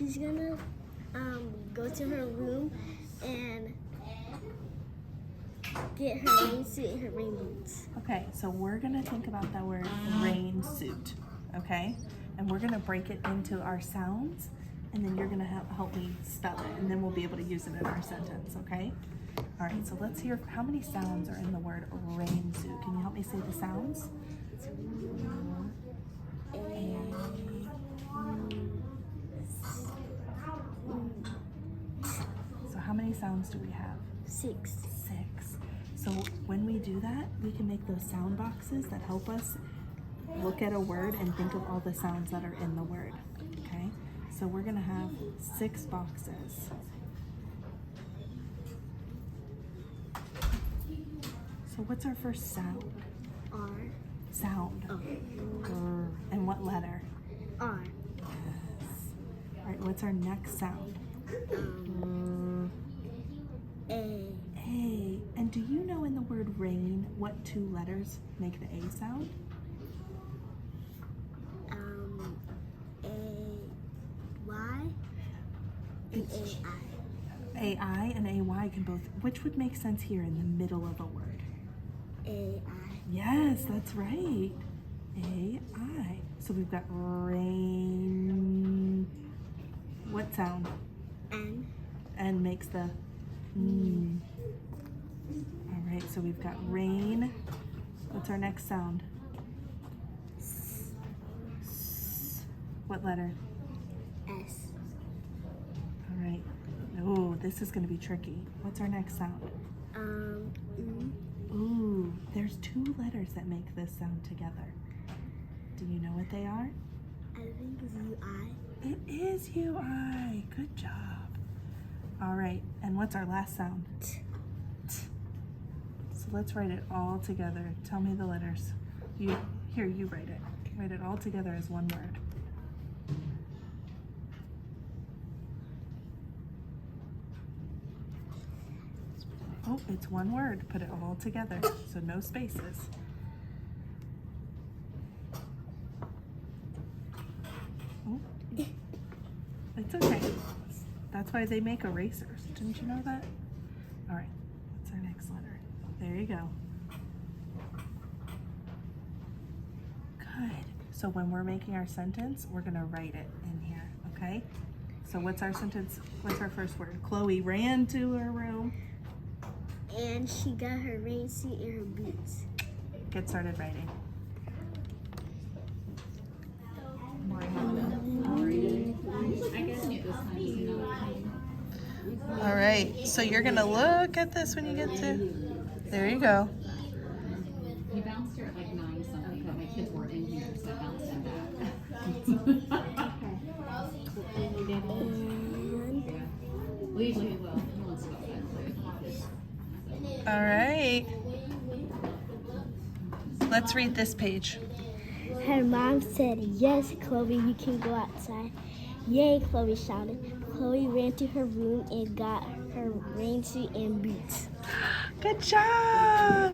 she's gonna go to her room and get her rain suit and her rain boots. Okay, so we're gonna think about the word rain suit, okay? And we're gonna break it into our sounds, and then you're gonna help me spell it, and then we'll be able to use it in our sentence, okay? All right, so let's hear how many sounds are in the word rain suit. Can you help me say the sounds? So how many sounds do we have? 6. 6. So when we do that, we can make those sound boxes that help us look at a word and think of all the sounds that are in the word, okay? So we're gonna have 6 boxes. So what's our first sound? R. Sound. R. And what letter? R. Yes. All right, what's our next sound? A. A. And do you know in the word rain what 2 letters make the A sound? Y. And A-I. A-I and A-Y can both, which would make sense here in the middle of a word? A-I. Yes, that's right. A-I. So we've got rain. What sound? N. N makes the N. All right, so we've got rain. What's our next sound? S. What letter? S. All right. Oh, this is going to be tricky. What's our next sound? U. Ooh, there's 2 letters that make this sound together. Do you know what they are? I think it's U-I. It is U-I. Good job. All right, and what's our last sound? T. T. So let's write it all together. Tell me the letters. You write it. Write it all together as one word. Oh, it's one word. Put it all together, so no spaces. Oh, it's okay. That's why they make erasers. Didn't you know that? All right, what's our next letter? There you go. Good. So when we're making our sentence, we're gonna write it in here, okay? So what's our sentence? What's our first word? Chloe ran to her room. And she got her rain suit and her boots. Get started writing. All right, so you're gonna look at this when you get to, there you go. He bounced her at like 9 something, but my kids weren't in here, so I bounced him back. Well, usually he will. He wants to go outside. All right. Let's read this page. Her mom said, "Yes, Chloe, you can go outside." "Yay," Chloe shouted. Chloe ran to her room and got her rain suit and boots. Good job.